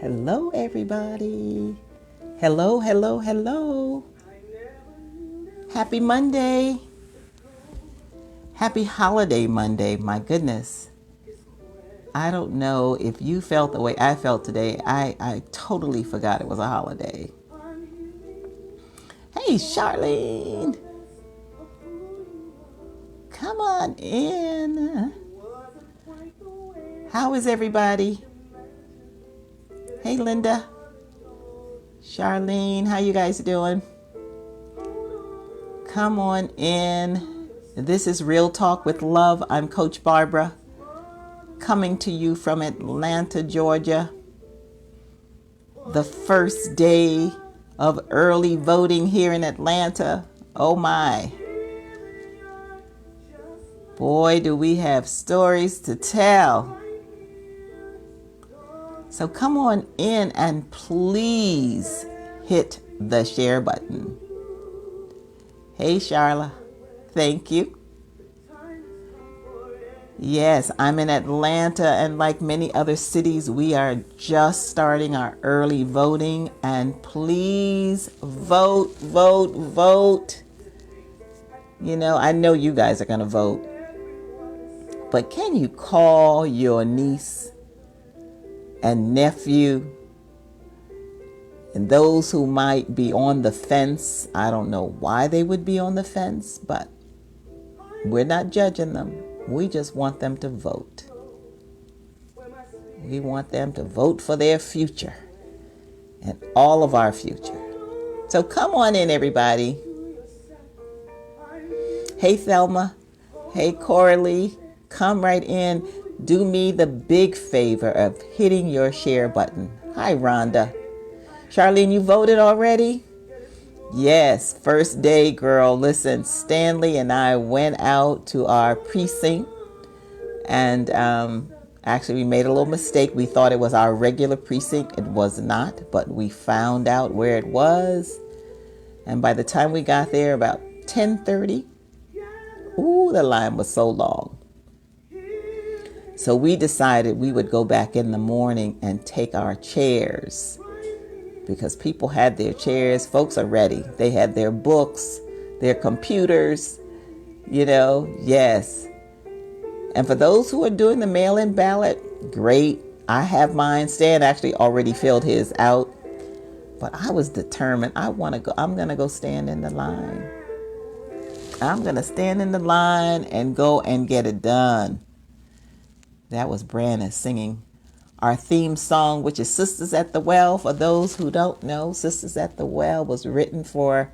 Hello, everybody. Hello, hello, hello. Happy Monday. Happy holiday Monday. My goodness. I don't know if you felt the way I felt today. I totally forgot it was a holiday. Hey, Charlene. Come on in. How is everybody? Hey, Linda. Charlene, how you guys doing? Come on in. This is Real Talk with Love. I'm Coach Barbara, coming to you from Atlanta, Georgia. The first day of early voting here in Atlanta. Oh my. Boy, do we have stories to tell. So come on in and please hit the share button. Hey, Charla. Thank you. Yes, I'm in Atlanta, and like many other cities, we are just starting our early voting. And please vote, vote, vote. You know, I know you guys are going to vote. But can you call your niece and nephew and those who might be on the fence? I don't know why they would be on the fence, but we're not judging them. We just want them to vote. We want them to vote for their future and all of our future. So come on in, everybody. Hey, Thelma. Hey, Coralie. Come right in. Do me the big favor of hitting your share button. Hi, Rhonda. Charlene, you voted already? Yes, first day, girl. Listen, Stanley and I went out to our precinct, and actually we made a little mistake. We thought it was our regular precinct. It was not, but we found out where it was. And by the time we got there, about 10:30, the line was so long. So we decided we would go back in the morning and take our chairs, because people had their chairs. Folks are ready. They had their books, their computers, yes. And for those who are doing the mail-in ballot, great. I have mine. Stan actually already filled his out. But I was determined. I'm going to go stand in the line. I'm going to stand in the line and go and get it done. That was Brandon singing our theme song, which is Sisters at the Well. For those who don't know, Sisters at the Well was written for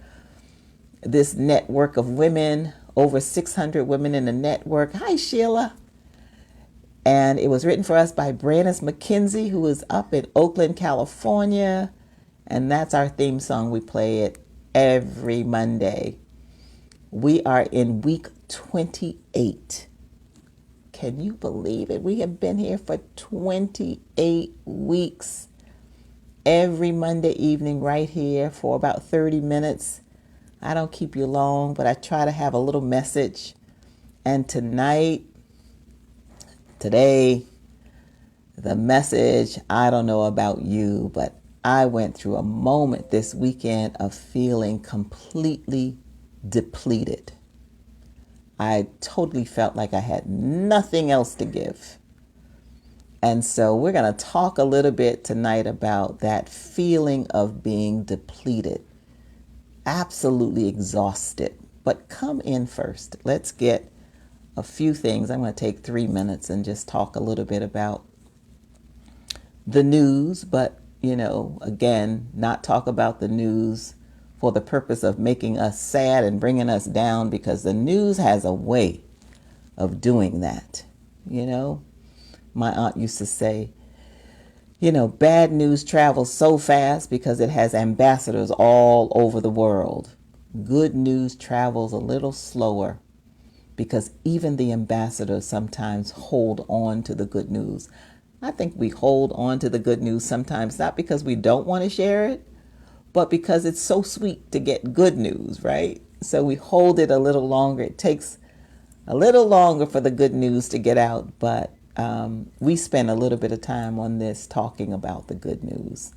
this network of women, over 600 women in the network. Hi, Sheila. And it was written for us by Brandis McKenzie, who is up in Oakland, California. And that's our theme song. We play it every Monday. We are in week 28. Can you believe it? We have been here for 28 weeks. Every Monday evening right here for about 30 minutes. I don't keep you long, but I try to have a little message. And today, the message, I don't know about you, but I went through a moment this weekend of feeling completely depleted. I totally felt like I had nothing else to give. And so we're going to talk a little bit tonight about that feeling of being depleted, absolutely exhausted. But come in first. Let's get a few things. I'm going to take 3 minutes and just talk a little bit about the news, but, again, not talk about the news for the purpose of making us sad and bringing us down, because the news has a way of doing that. My aunt used to say, bad news travels so fast because it has ambassadors all over the world. Good news travels a little slower because even the ambassadors sometimes hold on to the good news. I think we hold on to the good news sometimes, not because we don't want to share it, but because it's so sweet to get good news, right? So we hold it a little longer. It takes a little longer for the good news to get out, but we spent a little bit of time on this talking about the good news.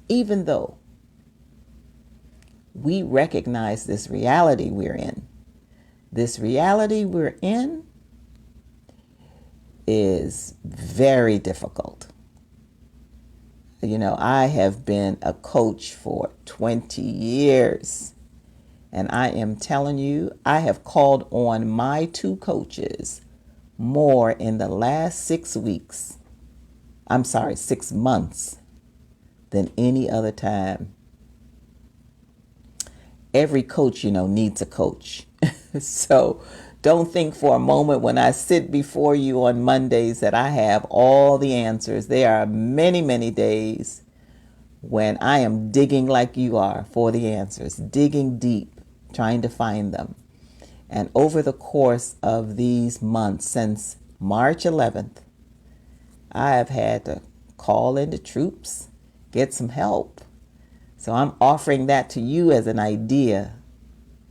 Even though we recognize this reality we're in, this reality we're in is very difficult. You know, I have been a coach for 20 years. And I am telling you, I have called on my two coaches more in the last 6 months than any other time. Every coach, needs a coach. So don't think for a moment when I sit before you on Mondays that I have all the answers. There are many, many days when I am digging like you are for the answers, digging deep, trying to find them. And over the course of these months, since March 11th, I have had to call in the troops, get some help. So I'm offering that to you as an idea.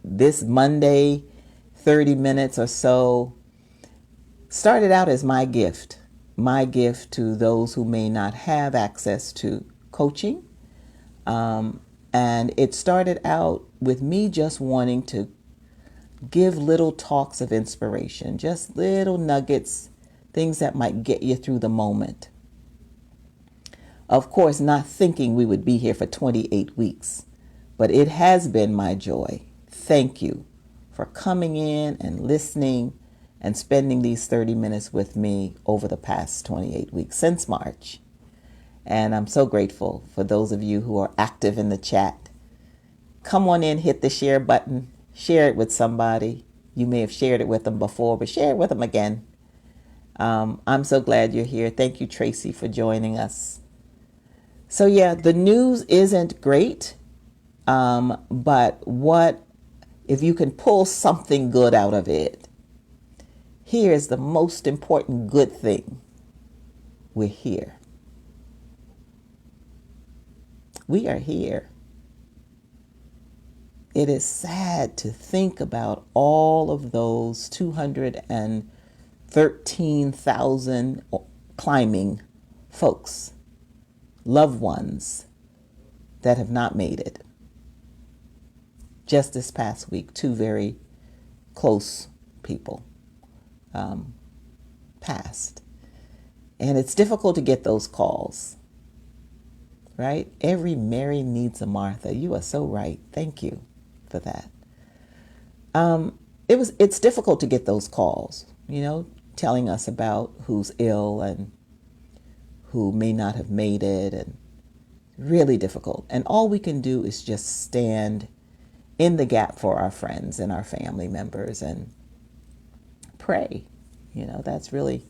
This Monday, 30 minutes or so, started out as my gift to those who may not have access to coaching. And it started out with me just wanting to give little talks of inspiration, just little nuggets, things that might get you through the moment. Of course, not thinking we would be here for 28 weeks, but it has been my joy. Thank you for coming in and listening and spending these 30 minutes with me over the past 28 weeks since March. And I'm so grateful for those of you who are active in the chat. Come on in, hit the share button, share it with somebody. You may have shared it with them before, but share it with them again. I'm so glad you're here. Thank you, Tracy, for joining us. So yeah, the news isn't great, but if you can pull something good out of it, here's the most important good thing. We're here. We are here. It is sad to think about all of those 213,000 climbing folks, loved ones that have not made it. Just this past week, two very close people passed. And it's difficult to get those calls, right? Every Mary needs a Martha. You are so right. Thank you for that. It's difficult to get those calls, telling us about who's ill and who may not have made it, and really difficult. And all we can do is just stand in the gap for our friends and our family members and pray. That's really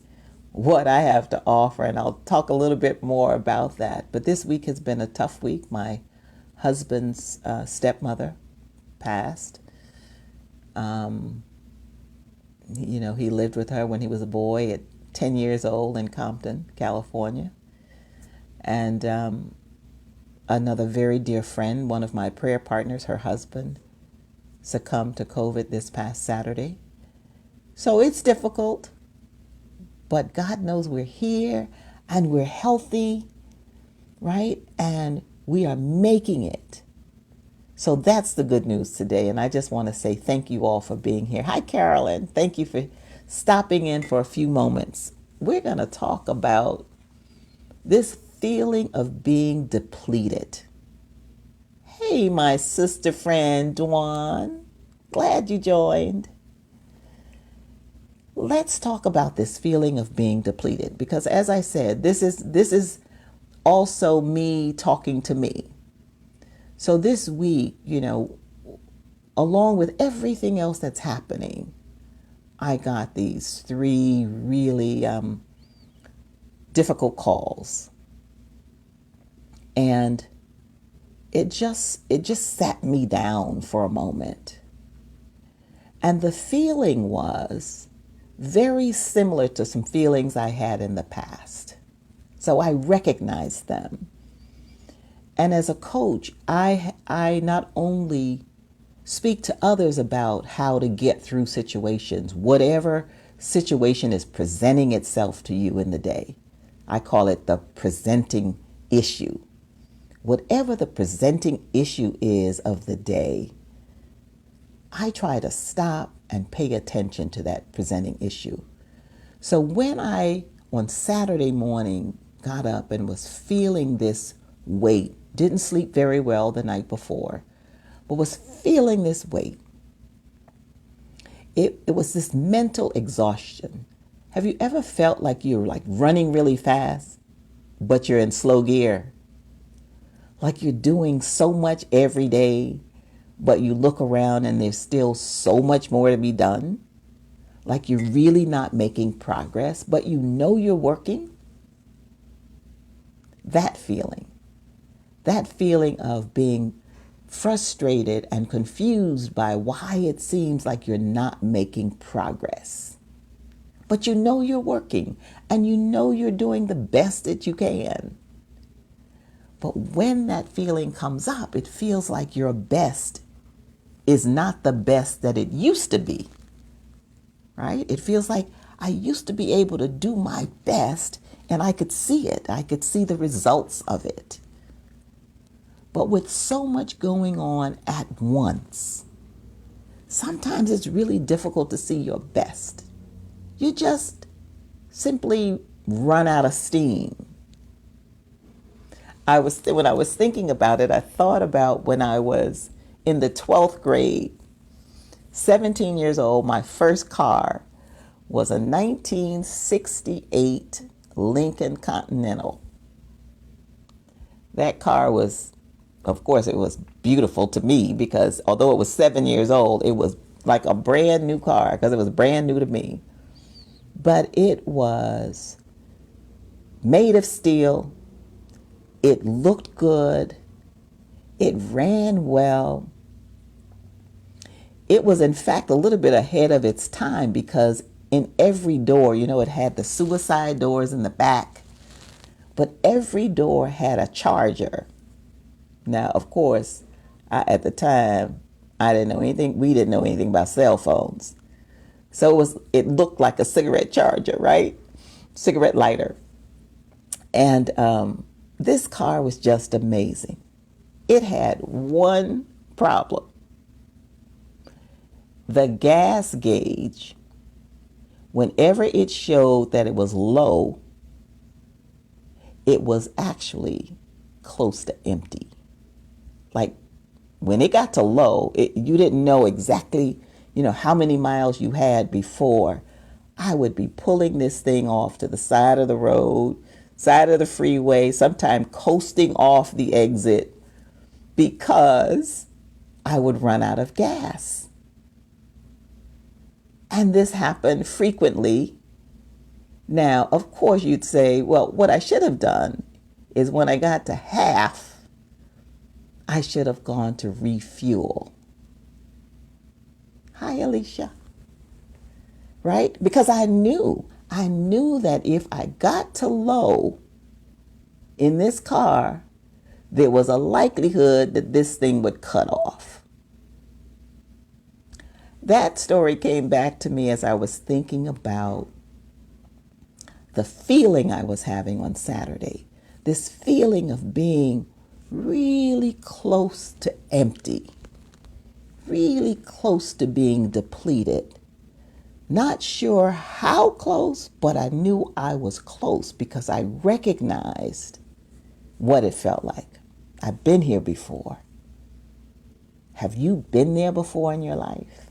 what I have to offer, and I'll talk a little bit more about that. But this week has been a tough week. My husband's stepmother passed. He lived with her when he was a boy at 10 years old in Compton, California. And another very dear friend, one of my prayer partners, her husband, succumbed to COVID this past Saturday. So it's difficult, but God knows we're here and we're healthy, right? And we are making it. So that's the good news today. And I just want to say thank you all for being here. Hi, Carolyn. Thank you for stopping in for a few moments. We're going to talk about this feeling of being depleted. Hey, my sister friend, Dwan. Glad you joined. Let's talk about this feeling of being depleted, because as I said, this is also me talking to me. So this week, along with everything else that's happening, I got these three really difficult calls. And it just sat me down for a moment. And the feeling was very similar to some feelings I had in the past. So I recognized them. And as a coach, I not only speak to others about how to get through situations, whatever situation is presenting itself to you in the day. I call it the presenting issue. Whatever the presenting issue is of the day, I try to stop and pay attention to that presenting issue. So when I, on Saturday morning, got up and was feeling this weight, didn't sleep very well the night before, but was feeling this weight, it was this mental exhaustion. Have you ever felt like you're like running really fast, but you're in slow gear? Like you're doing so much every day, but you look around and there's still so much more to be done? Like you're really not making progress, but you know you're working? That feeling of being frustrated and confused by why it seems like you're not making progress. But you know you're working and you know you're doing the best that you can. But when that feeling comes up, it feels like your best is not the best that it used to be, right? It feels like I used to be able to do my best and I could see it. I could see the results of it. But with so much going on at once, sometimes it's really difficult to see your best. You just simply run out of steam. When I was thinking about it, I thought about when I was in the 12th grade, 17 years old. My first car was a 1968 Lincoln Continental. That car was, of course, it was beautiful to me because although it was 7 years old, it was like a brand new car because it was brand new to me. But it was made of steel. It looked good. It ran well. It was, in fact, a little bit ahead of its time because in every door, it had the suicide doors in the back, but every door had a charger. Now, of course, at the time, I didn't know anything. We didn't know anything about cell phones. So it looked like a cigarette charger, right? Cigarette lighter. And this car was just amazing. It had one problem. The gas gauge, whenever it showed that it was low, it was actually close to empty. Like when it got to low, you didn't know exactly, how many miles you had before. I would be pulling this thing off to the side of the road, side of the freeway, sometimes coasting off the exit because I would run out of gas. And this happened frequently. Now, of course, you'd say, well, what I should have done is when I got to half, I should have gone to refuel. Hi, Alicia. Right? Because I knew that if I got to low in this car, there was a likelihood that this thing would cut off. That story came back to me as I was thinking about the feeling I was having on Saturday. This feeling of being really close to empty, really close to being depleted. Not sure how close, but I knew I was close because I recognized what it felt like. I've been here before. Have you been there before in your life?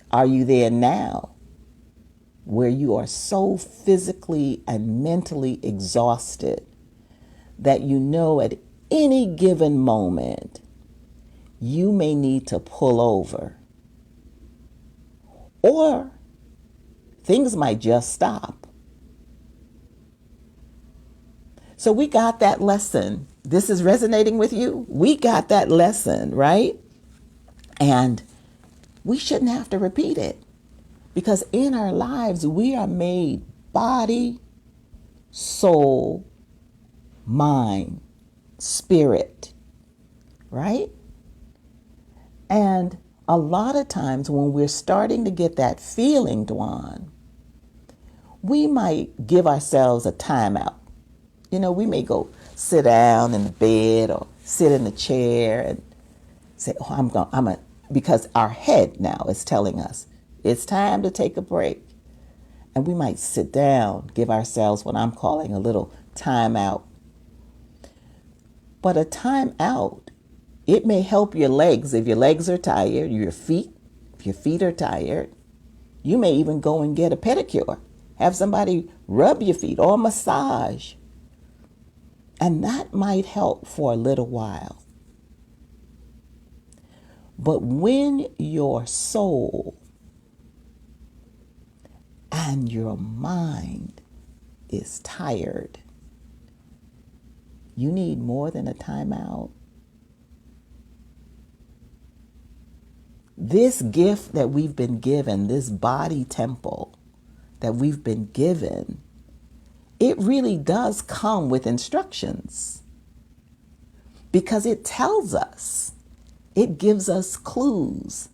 Are you there now where you are so physically and mentally exhausted that you know at any given moment you may need to pull over, or things might just stop? So we got that lesson. This is resonating with you. We got that lesson, right? And we shouldn't have to repeat it because in our lives, we are made body, soul, mind, spirit, right? And a lot of times when we're starting to get that feeling, Dwan, we might give ourselves a timeout. We may go sit down in the bed or sit in the chair and say, "Oh, because our head now is telling us it's time to take a break." And we might sit down, give ourselves what I'm calling a little timeout. But a timeout, it may help your legs. If your legs are tired, if your feet are tired, you may even go and get a pedicure. Have somebody rub your feet or massage. And that might help for a little while. But when your soul and your mind is tired, you need more than a timeout. This gift that we've been given, this body temple that we've been given, it really does come with instructions because it tells us, it gives us clues,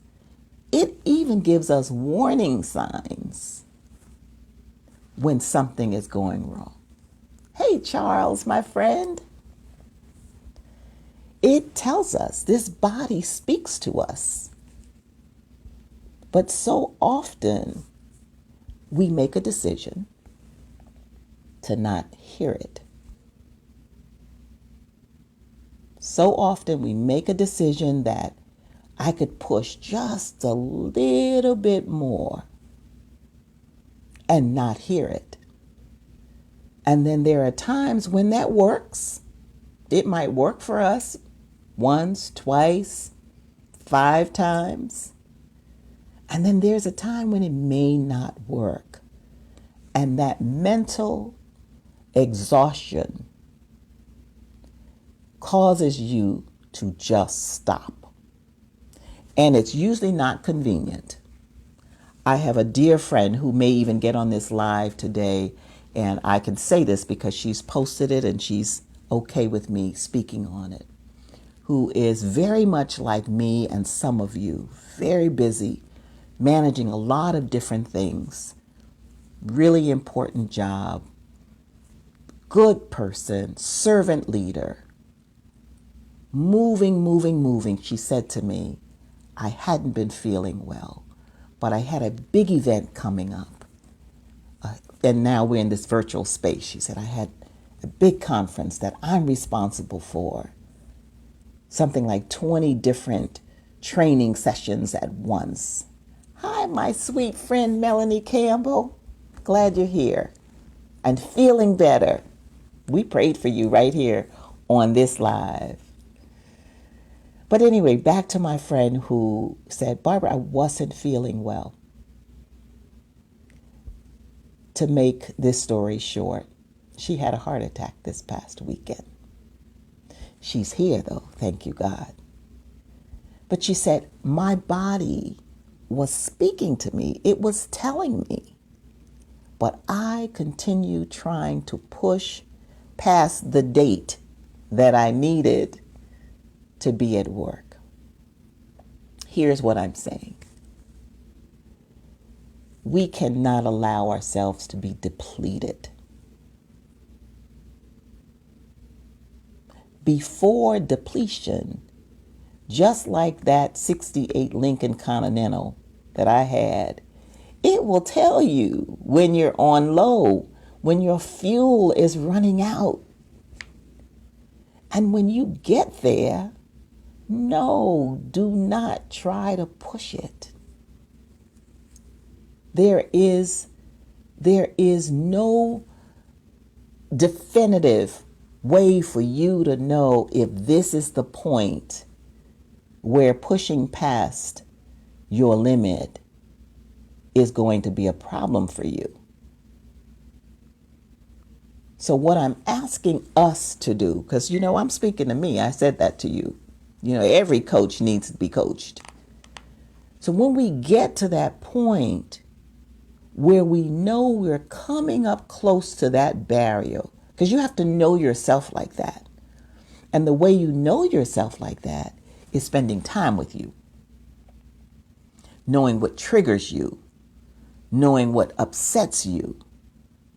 it even gives us warning signs when something is going wrong. Hey, Charles, my friend. It tells us, this body speaks to us. But so often we make a decision to not hear it. So often we make a decision that I could push just a little bit more and not hear it. And then there are times when that works. It might work for us once, twice, 5 times. And then there's a time when it may not work. And that mental exhaustion causes you to just stop. And it's usually not convenient. I have a dear friend who may even get on this live today, and I can say this because she's posted it and she's okay with me speaking on it, who is very much like me and some of you, very busy, managing a lot of different things, really important job, good person, servant leader, moving. She said to me, I hadn't been feeling well, but I had a big event coming up. And now we're in this virtual space. She said, I had a big conference that I'm responsible for. Something like 20 different training sessions at once. Hi, my sweet friend, Melanie Campbell. Glad you're here and feeling better. We prayed for you right here on this live. But anyway, back to my friend who said, Barbara, I wasn't feeling well. To make this story short, she had a heart attack this past weekend. She's here though, thank you God. But she said, my body was speaking to me. It was telling me. But I continued trying to push past the date that I needed to be at work. Here's what I'm saying. We cannot allow ourselves to be depleted. Before depletion, just like that 68 Lincoln Continental that I had, it will tell you when you're on low, when your fuel is running out. And when you get there, no, do not try to push it. There is no definitive way for you to know if this is the point where pushing past your limit is going to be a problem for you. So what I'm asking us to do, because I'm speaking to me, I said that to you. Every coach needs to be coached. So when we get to that point where we know we're coming up close to that barrier, because you have to know yourself like that. And the way you know yourself like that is spending time with you. knowing what triggers you, knowing what upsets you,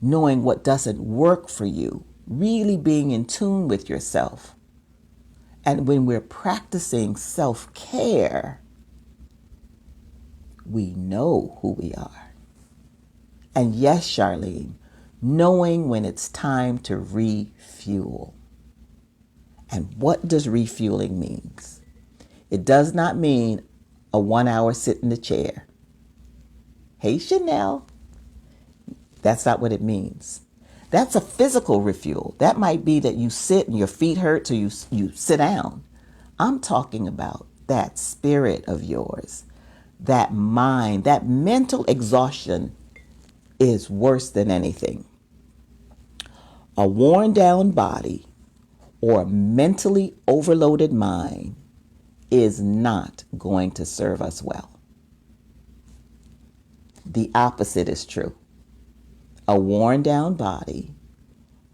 knowing what doesn't work for you, really being in tune with yourself. And when we're practicing self-care, we know who we are. And yes, Charlene, knowing when it's time to refuel. And what does refueling mean? It does not mean a 1 hour sit in the chair. Hey, Chanel. That's not what it means. That's a physical refuel. That might be that you sit and your feet hurt, so you sit down. I'm talking about that spirit of yours, that mind, that mental exhaustion is worse than anything. A worn down body or a mentally overloaded mind is not going to serve us well. The opposite is true. A worn down body,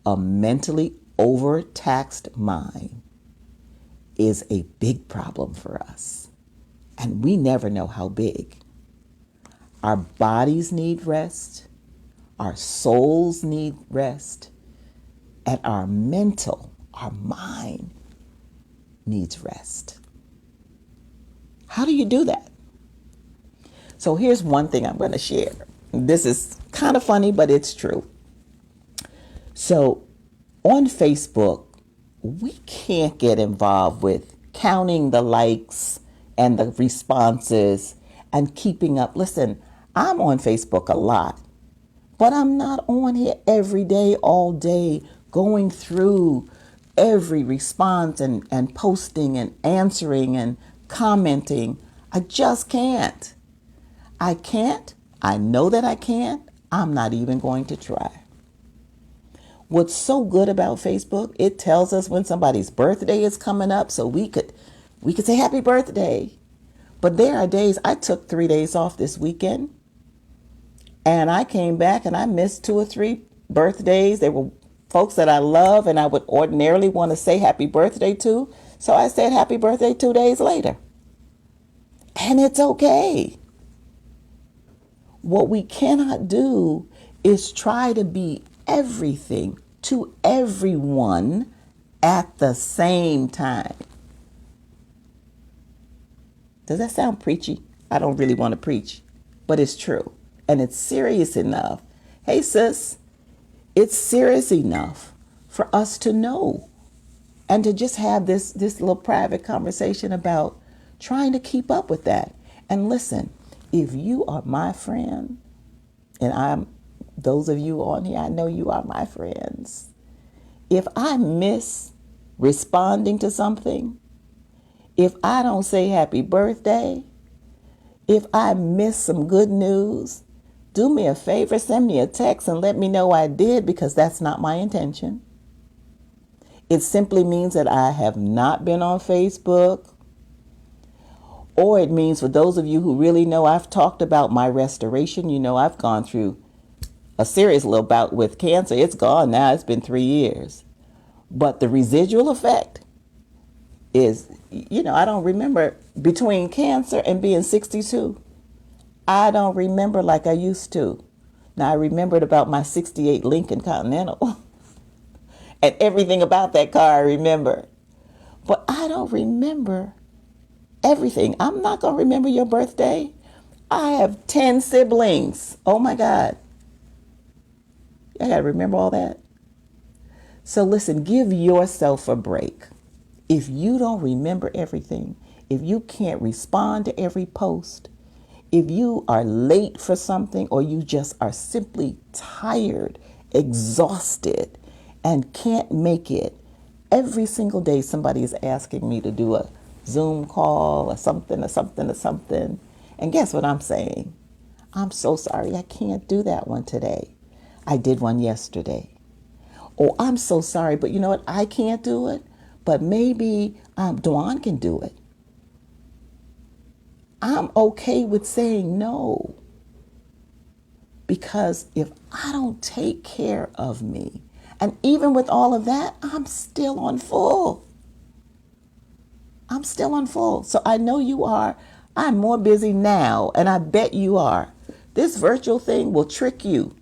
a mentally overtaxed mind is a big problem for us. And we never know how big. Our bodies need rest, our souls need rest, and our mind needs rest. How do you do that? So here's one thing I'm going to share. This is kind of funny, but it's true. So on Facebook, we can't get involved with counting the likes and the responses and keeping up. Listen, I'm on Facebook a lot, but I'm not on here every day, all day, going through every response and posting and answering and commenting. I just can't. I can't. I know that I can't. I'm not even going to try. What's so good about Facebook, it tells us when somebody's birthday is coming up, so we could say happy birthday. But there are days, I took 3 days off this weekend, and I came back and I missed 2 or 3 birthdays. There were folks that I love and I would ordinarily want to say happy birthday to, so I said happy birthday 2 days later. And it's okay. What we cannot do is try to be everything to everyone at the same time. Does that sound preachy? I don't really want to preach, but it's true. And it's serious enough. Hey, sis, it's serious enough for us to know and to just have this little private conversation about trying to keep up with that. And listen, if you are my friend, and those of you on here, I know you are my friends. If I miss responding to something, if I don't say happy birthday, if I miss some good news, do me a favor, send me a text and let me know I did, because that's not my intention. It simply means that I have not been on Facebook. Or it means, for those of you who really know, I've talked about my restoration. You know, I've gone through a serious little bout with cancer. It's gone now. It's been 3 years. But the residual effect is, I don't remember between cancer and being 62. I don't remember like I used to. Now, I remembered about my 68 Lincoln Continental. And everything about that car I remember. But I don't remember everything. I'm not going to remember your birthday. I have 10 siblings. Oh my God. I got to remember all that. So listen, give yourself a break. If you don't remember everything, if you can't respond to every post, if you are late for something, or you just are simply tired, exhausted, and can't make it, every single day somebody is asking me to do a Zoom call or something or something or something. And guess what I'm saying? I'm so sorry, I can't do that one today. I did one yesterday. Oh, I'm so sorry, but you know what? I can't do it, but maybe Dwan can do it. I'm okay with saying no. Because if I don't take care of me, and even with all of that, I'm still on full. I'm still on full. So I know you are I'm more busy now, and I bet you are. This virtual thing will trick you.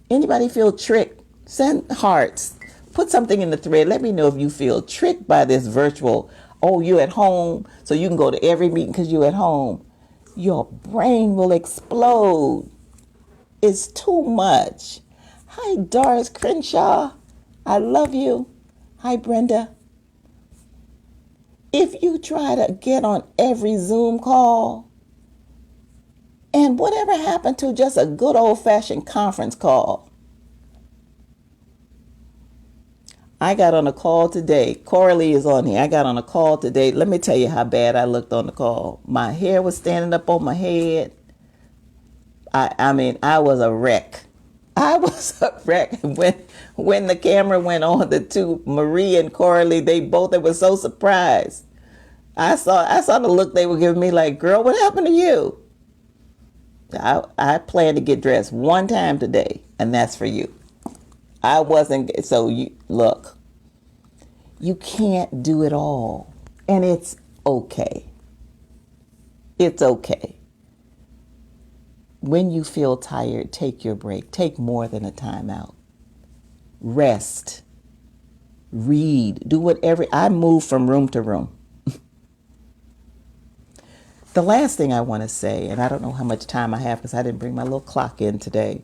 Anybody feel tricked? Send hearts. Put something in the thread. Let me know if you feel tricked by this virtual. Oh, you're at home, so you can go to every meeting because you're at home. Your brain will explode. It's too much. Hi, Doris Crenshaw. I love you. Hi, Brenda. If you try to get on every Zoom call, and whatever happened to just a good old-fashioned conference call? I got on a call today. Coralie is on here. I got on a call today. Let me tell you how bad I looked on the call. My hair was standing up on my head. I mean, I was a wreck. I was a wreck. When the camera went on, the two, Marie and Coralie, they were so surprised. I saw the look they were giving me like, girl, what happened to you? I plan to get dressed one time today, and that's for you. I wasn't, so you look, you can't do it all, and it's okay. It's okay. When you feel tired, take your break. Take more than a time out. Rest. Read. Do whatever. I move from room to room. The last thing I want to say, and I don't know how much time I have because I didn't bring my little clock in today.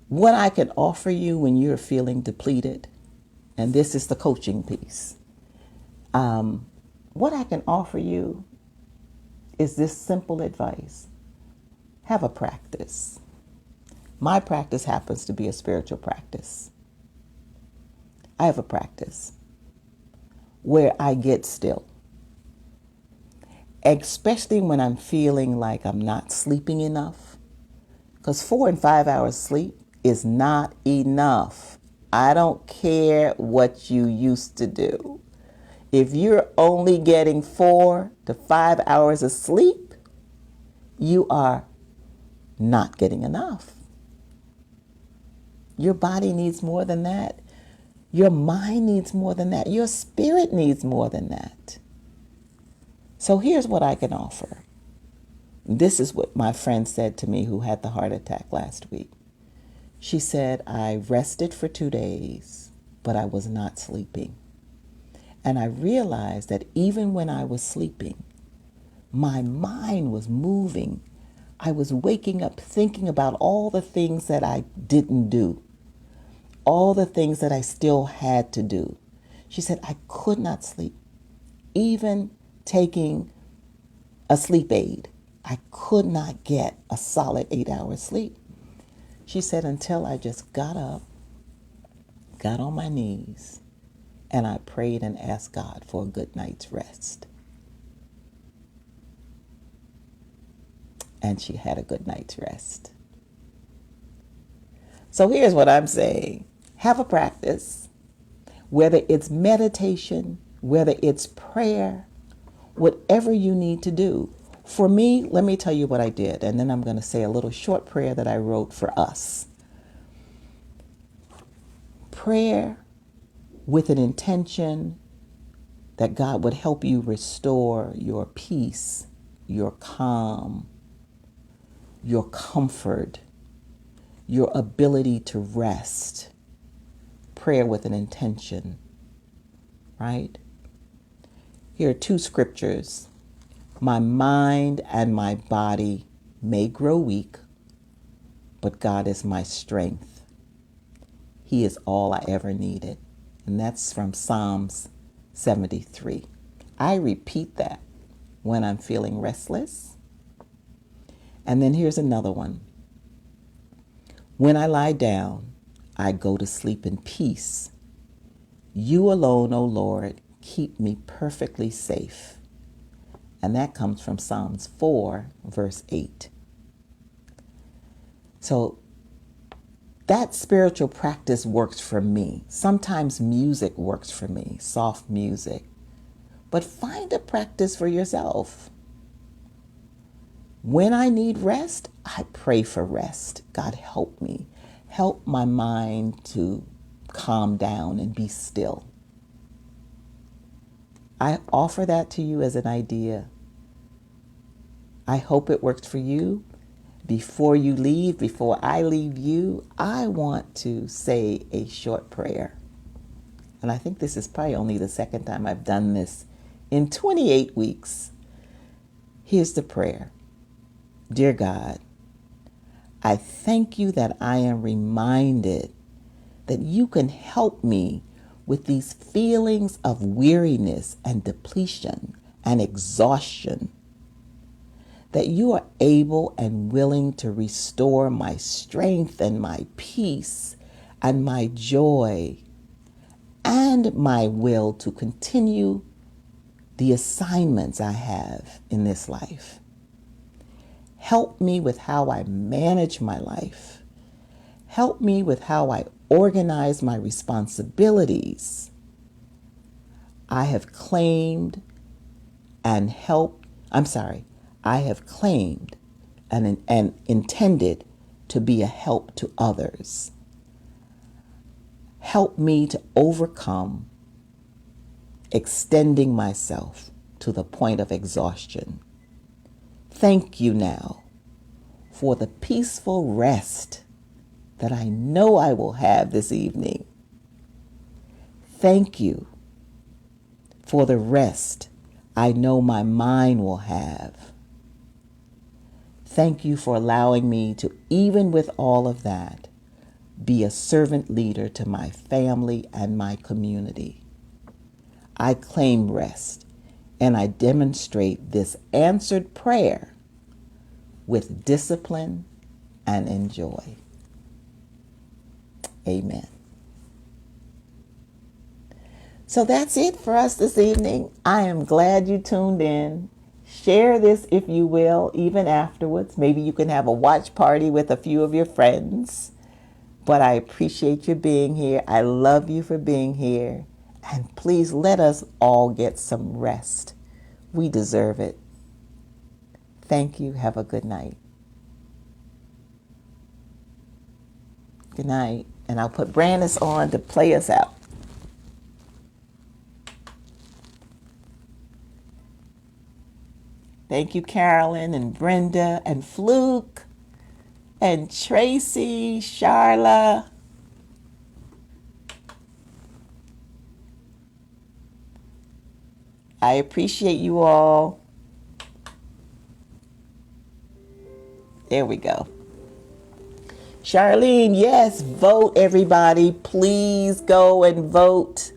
What I can offer you when you're feeling depleted, and this is the coaching piece, what I can offer you is this simple advice. Have a practice. My practice happens to be a spiritual practice. I have a practice where I get still, especially when I'm feeling like I'm not sleeping enough, because 4 and 5 hours sleep is not enough. I don't care what you used to do. If you're only getting 4 to 5 hours of sleep, you are not getting enough. Your body needs more than that. Your mind needs more than that. Your spirit needs more than that. So here's what I can offer. This is what my friend said to me who had the heart attack last week. She said, I rested for 2 days, but I was not sleeping. And I realized that even when I was sleeping, my mind was moving. I was waking up thinking about all the things that I didn't do, all the things that I still had to do. She said, I could not sleep. Even taking a sleep aid, I could not get a solid 8 hours sleep. She said, until I just got up, got on my knees, and I prayed and asked God for a good night's rest. And she had a good night's rest. So here's what I'm saying. Have a practice, whether it's meditation, whether it's prayer, whatever you need to do. For me, let me tell you what I did, and then I'm going to say a little short prayer that I wrote for us. Prayer with an intention that God would help you restore your peace, your calm, your comfort, your ability to rest. Prayer with an intention, right? Here are 2 scriptures. My mind and my body may grow weak, but God is my strength. He is all I ever needed. And that's from Psalms 73. I repeat that when I'm feeling restless. And then here's another one. When I lie down, I go to sleep in peace. You alone, O Lord, keep me perfectly safe. And that comes from Psalms 4, verse 8. So that spiritual practice works for me. Sometimes music works for me, soft music. But find a practice for yourself. When I need rest, I pray for rest. God, help me. Help my mind to calm down and be still. I offer that to you as an idea. I hope it works for you. Before you leave, before I leave you, I want to say a short prayer. And I think this is probably only the second time I've done this in 28 weeks. Here's the prayer. Dear God, I thank you that I am reminded that you can help me with these feelings of weariness and depletion and exhaustion, that you are able and willing to restore my strength and my peace and my joy and my will to continue the assignments I have in this life. Help me with how I manage my life. Help me with how I organize my responsibilities. I have claimed and helped, I have claimed and intended to be a help to others. Help me to overcome extending myself to the point of exhaustion. Thank you now for the peaceful rest that I know I will have this evening. Thank you for the rest I know my mind will have. Thank you for allowing me to, even with all of that, be a servant leader to my family and my community. I claim rest and I demonstrate this answered prayer with discipline and enjoy. Amen. So that's it for us this evening. I am glad you tuned in. Share this if you will, even afterwards. Maybe you can have a watch party with a few of your friends. But I appreciate you being here. I love you for being here. And please let us all get some rest. We deserve it. Thank you. Have a good night. Good night. And I'll put Brandis on to play us out. Thank you, Carolyn and Brenda and Fluke and Tracy, Charla. I appreciate you all. There we go. Charlene, yes, vote everybody. Please go and vote.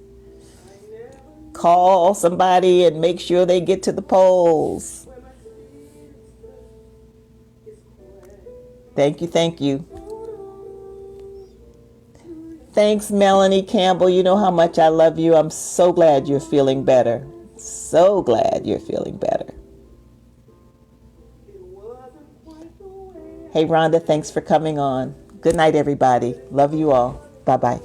Call somebody and make sure they get to the polls. Thank you, thank you. Thanks, Melanie Campbell. You know how much I love you. I'm so glad you're feeling better. So glad you're feeling better. Hey, Rhonda, thanks for coming on. Good night, everybody. Love you all. Bye-bye.